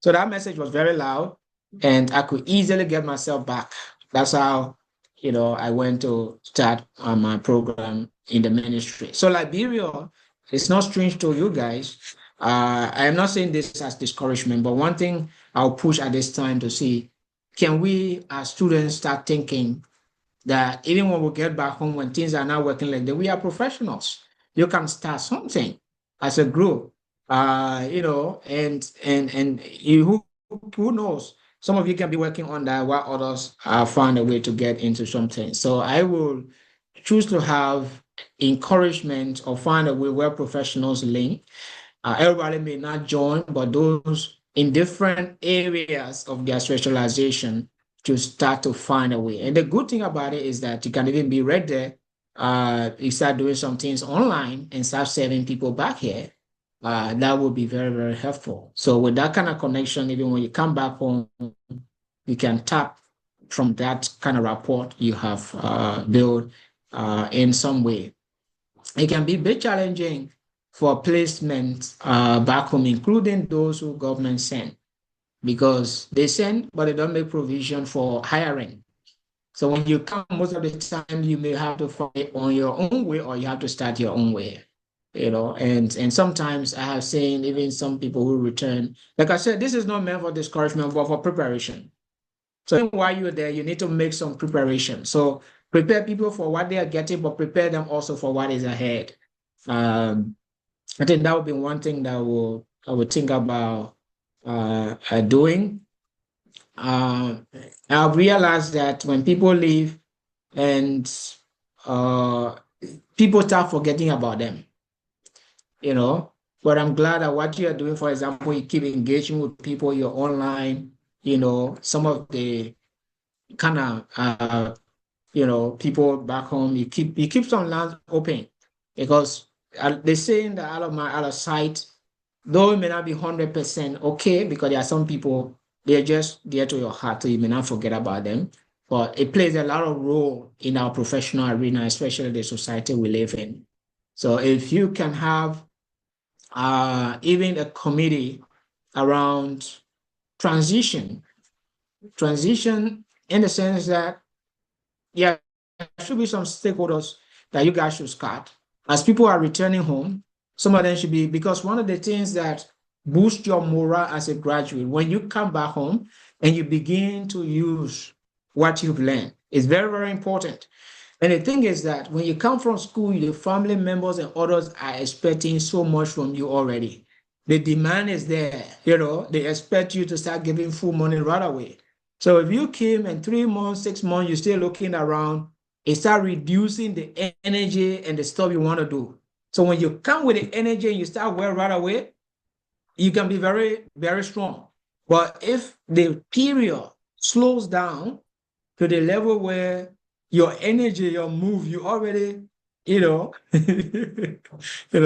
So that message was very loud, and I could easily get myself back. That's how, I went to start my program in the ministry. So Liberia, it's not strange to you guys. I am not saying this as discouragement, but one thing I'll push at this time to see, can we as students start thinking that even when we get back home, when things are not working like that, we are professionals. You can start something as a group, and who knows? Some of you can be working on that while others find a way to get into something. So I will choose to have encouragement or find a way where professionals link. Everybody may not join, but those in different areas of their specialization to start to find a way. And the good thing about it is that you can even be right there. You start doing some things online and start serving people back here. That would be very, very helpful. So with that kind of connection, even when you come back home, you can tap from that kind of rapport you have built in some way. It can be a bit challenging for placement back home, including those who government send, because they send, but they don't make provision for hiring. So when you come, most of the time, you may have to find it on your own way, or you have to start your own way. And sometimes I have seen even some people who return. Like I said, this is not meant for discouragement, but for preparation. So while you're there, you need to make some preparation. So prepare people for what they are getting, but prepare them also for what is ahead. Um, I think that would be one thing that I would think about doing. I've realized that when people leave and uh, people start forgetting about them, you know. But I'm glad that what you are doing, for example, you keep engaging with people, you're online, some of the kind of people back home, you keep some lands open because they saying that out of my out of sight, though it may not be 100% okay, because there are some people they're just dear to your heart, so you may not forget about them. But it plays a lot of role in our professional arena, especially the society we live in. So if you can have even a committee around transition, transition in the sense that, yeah, there should be some stakeholders that you guys should start. As people are returning home, some of them should be, because one of the things that boosts your morale as a graduate, when you come back home and you begin to use what you've learned, is very, very important. And the thing is that when you come from school, your family members and others are expecting so much from you already. The demand is there, they expect you to start giving full money right away. So if you came in 3 months, 6 months, you're still looking around, it start reducing the energy and the stuff you want to do. So when you come with the energy and you start well right away, you can be very, very strong. But if the period slows down to the level where your energy, your move, you already, you know,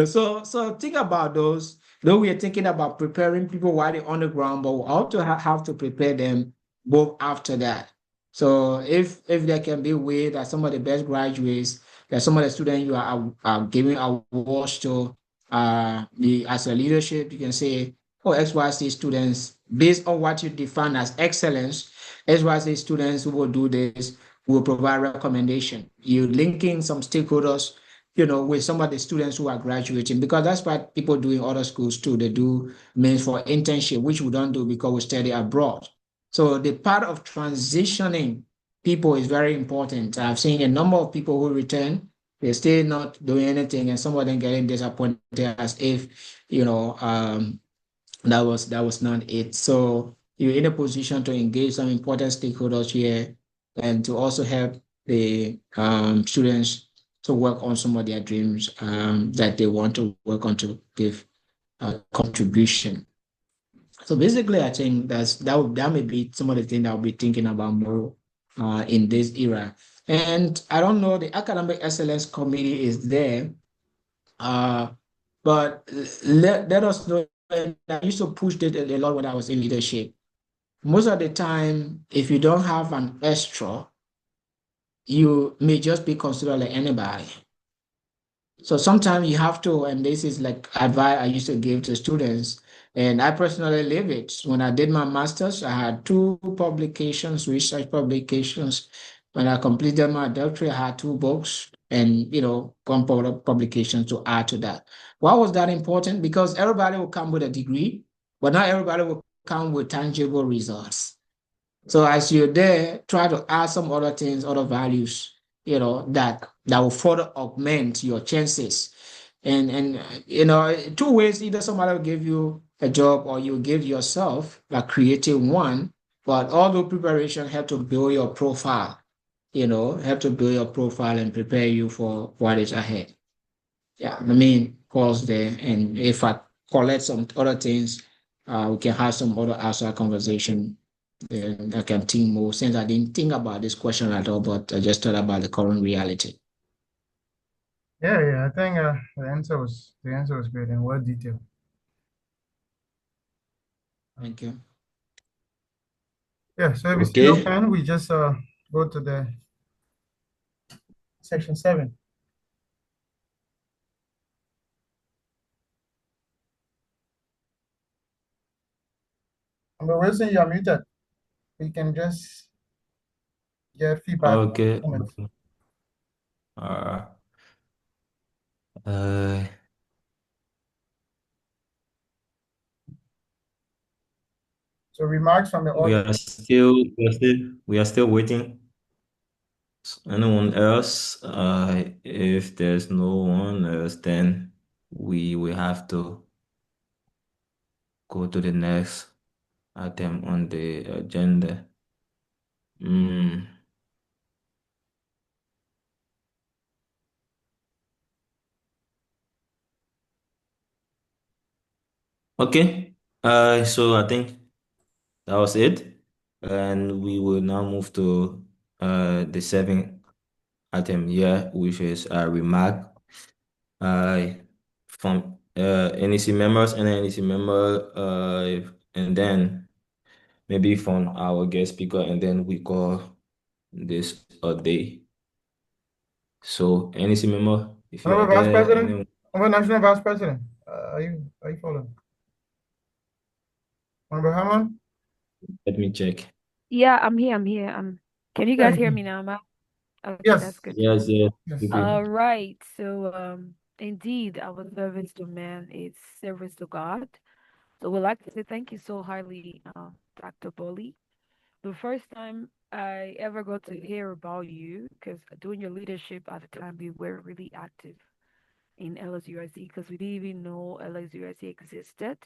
so think about those. Though we are thinking about preparing people while they're on the ground, but we also have to prepare them both after that. So if there can be a way that some of the best graduates, that some of the students you are giving awards to, as a leadership, you can say, oh, XYZ students, based on what you define as excellence, XYZ students who will do this, will provide recommendation. You linking some stakeholders, with some of the students who are graduating, because that's what people do in other schools too. They do means for internship, which we don't do because we study abroad. So the part of transitioning people is very important. I've seen a number of people who return, they're still not doing anything, and some of them getting disappointed as if, that was not it. So you're in a position to engage some important stakeholders here and to also help the students to work on some of their dreams that they want to work on to give contribution. So basically, I think that may be some of the things I'll be thinking about more in this era. And I don't know, the Academic Excellence Committee is there, uh, but let us know. And I used to push it a lot when I was in leadership. Most of the time, if you don't have an extra, you may just be considered like anybody. So sometimes you have to, and this is like advice I used to give to students, and I personally live it. When I did my master's, I had 2 publications, research publications. When I completed my doctorate, I had 2 books and, one publication to add to that. Why was that important? Because everybody will come with a degree, but not everybody will come with tangible results. So as you're there, try to add some other things, other values, that will further augment your chances. And 2 ways, either somebody will give you a job or you give yourself by creating one, but all the preparation help to build your profile, help to build your profile and prepare you for what is ahead. Yeah, pause there. And if I collect some other things, we can have some other outside conversation. Then I can think more, since I didn't think about this question at all, but I just thought about the current reality. Yeah, I think the answer was great and well detailed. Thank you. Yeah, so if you see no Okay. pen, we just go to the section 7. And Wilson, you are muted. We can just get feedback or Okay. comments. Uh, uh, So remarks from the we audience. are still we are still we are still waiting. Anyone else? If there's no one else, then we will have to go to the next item on the agenda. Mm. Okay. So I think that was it. And we will now move to the seventh item here, which is a remark uh, from NEC members and NEC member, and then maybe from our guest speaker, and then we call this a day. So NEC member, if you are Honorable Vice there, President, anyone, Honorable National Vice President, are you following? Honorable Hammond? let me check. Yeah, I'm here. Can you guys Thank hear you. me now, Ma? Okay, Yes, that's good to Yes, know. yes. yes. Quickly. All right. So, indeed, our service to man is service to God. So we'd like to say thank you so highly, Dr. Gbollie. The first time I ever got to hear about you, because during your leadership at the time, we were really active in LSUIC because we didn't even know LSUIC existed.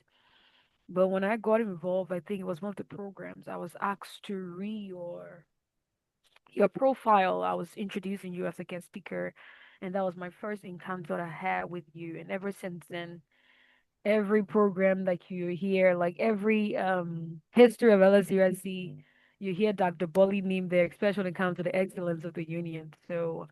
But when I got involved, I think it was one of the programs I was asked to read your profile. I was introducing you as a guest speaker, and that was my first encounter I had with you. And ever since then, every program that you hear, like every history of LSUSC, you hear Dr. Gbollie name there, especially when it comes to the excellence of the union. So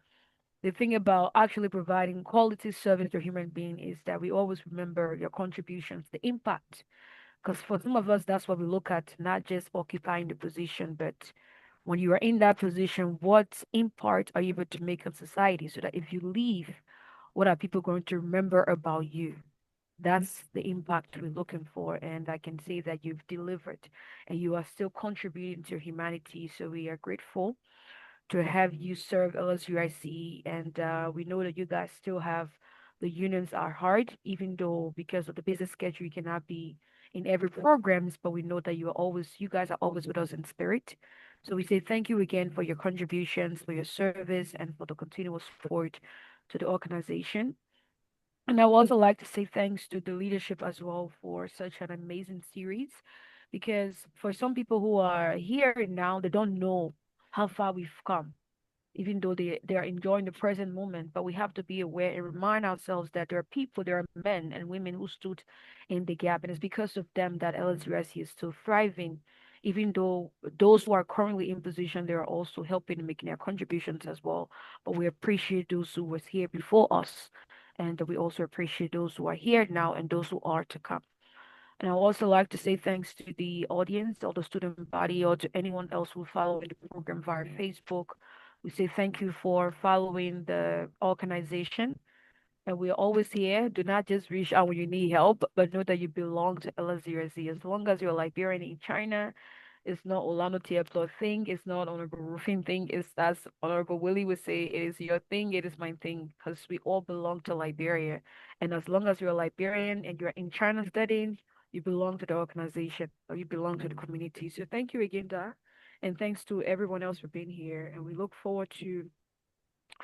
the thing about actually providing quality service to human being is that we always remember your contributions, the impact. Because for some of us, that's what we look at, not just occupying the position, but when you are in that position, what impact are you able to make on society so that if you leave, what are people going to remember about you? That's the impact we're looking for. And I can say that you've delivered and you are still contributing to humanity. So we are grateful to have you serve LSUIC. And we know that you guys still have the unions are hard, even though because of the business schedule, you cannot be in every programs, but we know that you guys are always with us in spirit. So we say thank you again for your contributions, for your service, and for the continuous support to the organization. And I would also like to say thanks to the leadership as well for such an amazing series. Because for some people who are here now, they don't know how far we've come, even though they are enjoying the present moment. But we have to be aware and remind ourselves that there are people, there are men and women who stood in the gap. And it's because of them that LSUSC is still thriving. Even though those who are currently in position, they are also helping and making their contributions as well. But we appreciate those who was here before us. And we also appreciate those who are here now and those who are to come. And I would also like to say thanks to the audience, or the student body, or to anyone else who following the program via Facebook. We say thank you for following the organization. And we're always here. Do not just reach out when you need help, but know that you belong to LSURC. As long as you're Liberian in China, it's not Olano Tieplo thing. It's not Honorable Roofing thing. It's as Honorable Willie would say, it is your thing, it is my thing, because we all belong to Liberia. And as long as you're a Liberian and you're in China studying, you belong to the organization or you belong to the community. So thank you again, Da. And thanks to everyone else for being here. And we look forward to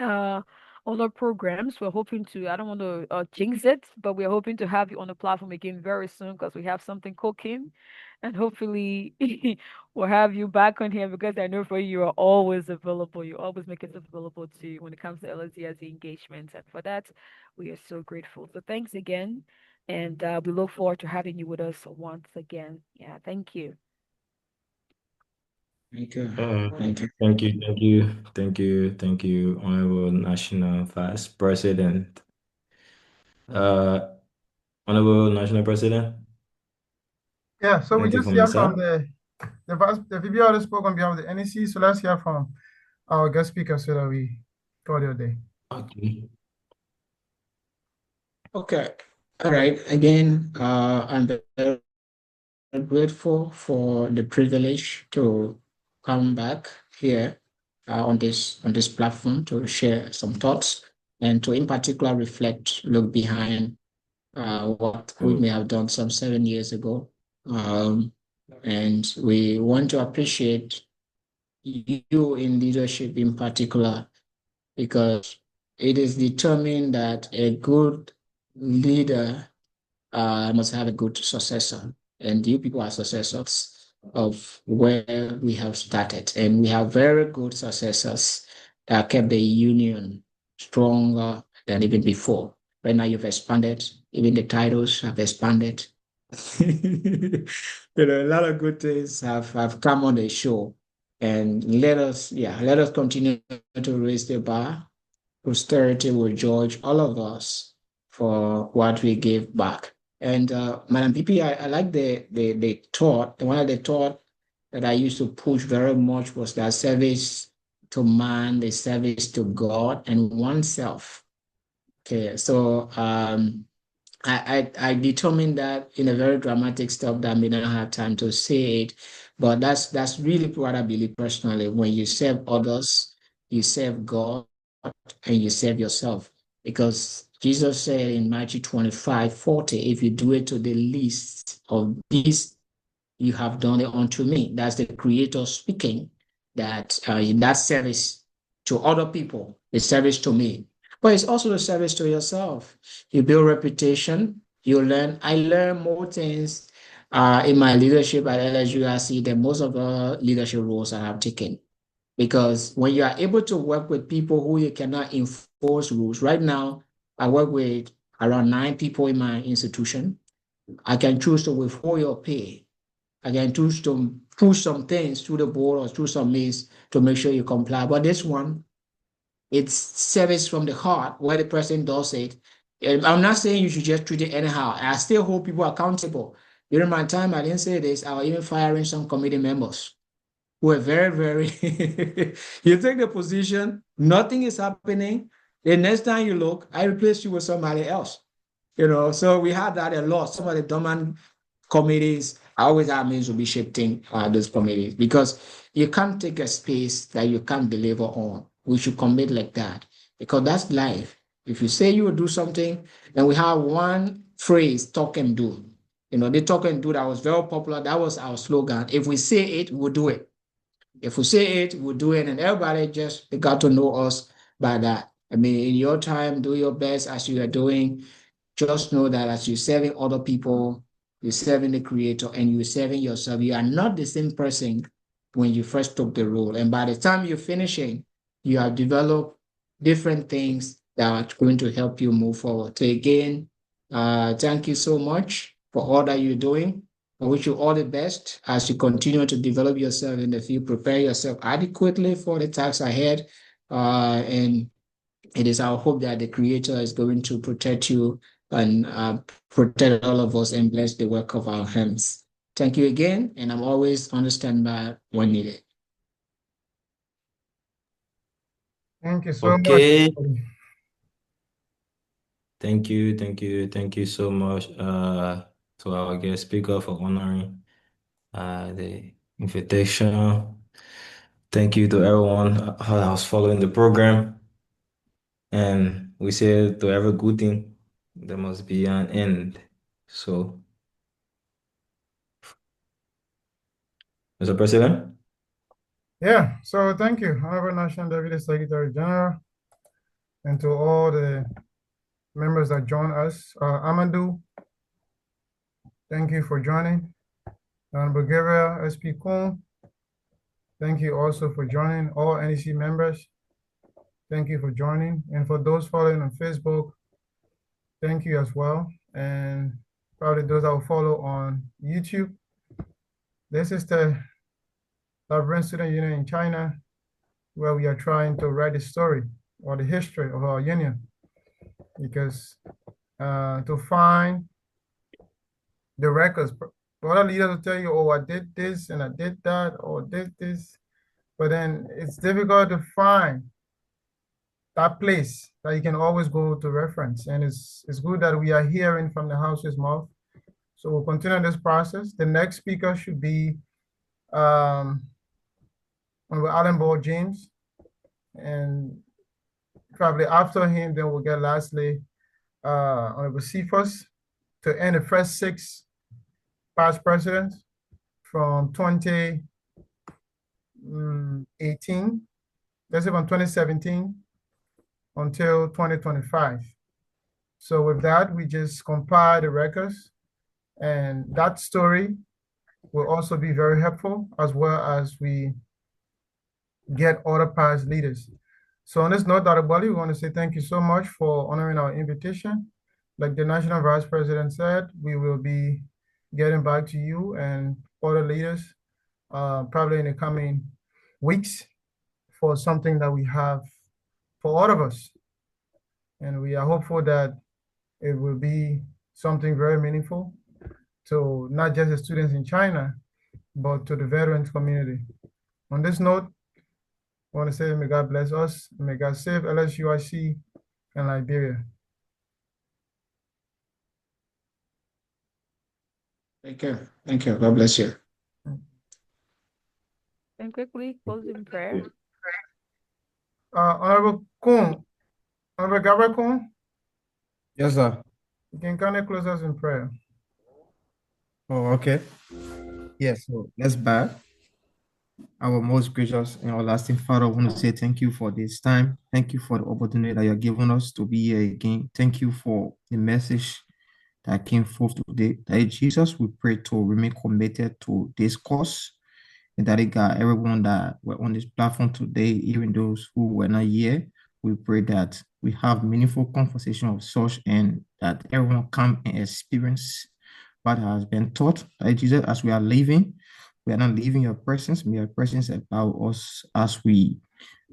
uh other programs. We're hoping to, I don't want to jinx it, but we're hoping to have you on the platform again very soon because we have something cooking. And hopefully we'll have you back on here because I know for you are always available. You always make yourself available to when it comes to LSDSE engagements. And for that, we are so grateful. So thanks again. And we look forward to having you with us once again. Yeah, thank you. Thank you. Uh, Thank you. thank you, Honorable National Vice President. Uh, Honorable National President, Yeah, so we anything just from your hear side? from the VP already spoke on behalf of the NEC, so let's hear from our guest speaker so that we call it a day. Okay. Okay. All right. Again, I'm very grateful for the privilege to come back here on this platform to share some thoughts and to in particular reflect, look behind what we may have done some 7 years ago. Um, and we want to appreciate you in leadership in particular because it is determined that a good leader must have a good successor. And you people are successors of where we have started. And we have very good successors that kept the union stronger than even before. Right now, you've expanded, even the titles have expanded. A lot of good things have come on the show. And let us continue to raise the bar. Posterity will judge all of us for what we give back. And Madam PP, I like the thought. One of the thought that I used to push very much was that service to man, the service to God and oneself. Okay, so I determined that in a very dramatic stuff that I may not have time to say it, but that's really what I believe personally. When you serve others, you serve God and you save yourself. Because Jesus said in Matthew 25:40, if you do it to the least of these, you have done it unto me. That's the Creator speaking, that in that service to other people, the service to me. But it's also the service to yourself. You build reputation, you learn. I learn more things in my leadership at LSUIC than most of the leadership roles I have taken. Because when you are able to work with people who you cannot enforce rules, right now, I work with around 9 people in my institution. I can choose to withhold your pay. I can choose to push some things through the board or through some means to make sure you comply. But this one, it's service from the heart where the person does it. And I'm not saying you should just treat it anyhow. I still hold people accountable. During my time, I didn't say this. I was even firing some committee members who are very, very, you take the position, nothing is happening. The next time you look, I replace you with somebody else. So we had that a lot. Some of the dormant committees, I always have means to be shifting those committees because you can't take a space that you can't deliver on. We should commit like that because that's life. If you say you will do something, then we have one phrase, talk and do. The talk and do that was very popular. That was our slogan. If we say it, we'll do it. If we say it, we'll do it, and everybody just got to know us by that. I mean, in your time, do your best as you are doing. Just know that as you're serving other people, you're serving the Creator, and you're serving yourself. You are not the same person when you first took the role. And by the time you're finishing, you have developed different things that are going to help you move forward. So again, thank you so much for all that you're doing. I wish you all the best as you continue to develop yourself in the field, prepare yourself adequately for the tasks ahead. And it is our hope that the Creator is going to protect you and protect all of us and bless the work of our hands. Thank you again, and I'm always on the standby when needed. Thank you so much. Okay. Thank you so much to our guest speaker for honoring the invitation. Thank you to everyone who was following the program. And we say to every good thing, there must be an end. So, Mr. President? Yeah, so thank you, Honorable National Deputy Secretary General, and to all the members that join us. Amadou, thank you for joining. Honorable Gabriel SP Kuhn, thank you also for joining. All NEC members, thank you for joining. And for those following on Facebook, thank you as well. And probably those that will follow on YouTube. This is the Liberian Student Union in China, where we are trying to write the story or the history of our union. Because to find the records, other leaders will tell you, oh, I did this and I did that, or did this, but then it's difficult to find that place that you can always go to reference. And it's good that we are hearing from the house's mouth. So we'll continue this process. The next speaker should be Alan Ball James. And probably after him, then we'll get lastly Honorable Cephas to end the first 6 past presidents from 2018, let's say from 2017 until 2025. So with that, we just compile the records, and that story will also be very helpful, as well as we get other past leaders. So on this note, Dr. Gbollie, we want to say thank you so much for honoring our invitation. Like the National Vice President said, we will be getting back to you and other leaders probably in the coming weeks for something that we have for all of us. And we are hopeful that it will be something very meaningful to not just the students in China, but to the veterans community. On this note, I want to say may God bless us, may God save LSUIC and Liberia. Thank you. Thank you. God bless you. And quickly close in prayer. Honorable Kuhn, Honorable Gabriel Kuhn, Yes, sir. you can kind of close us in prayer. Oh, okay. Yes, so let's bow. Our most gracious and everlasting Father, I want to say thank you for this time. Thank you for the opportunity that you're giving us to be here again. Thank you for the message that came forth today. That Jesus, we pray to remain committed to this cause. And that God, everyone that were on this platform today, even those who were not here, we pray that we have meaningful conversation of such and that everyone come and experience what has been taught. That Jesus, as we are living, we are not leaving your presence. May your presence empower us as we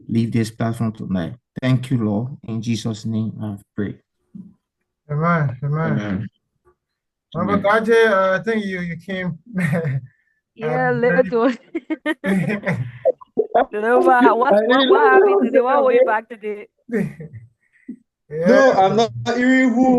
leave this platform tonight. Thank you, Lord. In Jesus' name, I pray. Amen, amen. Amen. Honorable Gaje, I think you came. Yeah, very- little. What happened today? What were you back today? Yeah. No, I'm not hearing who.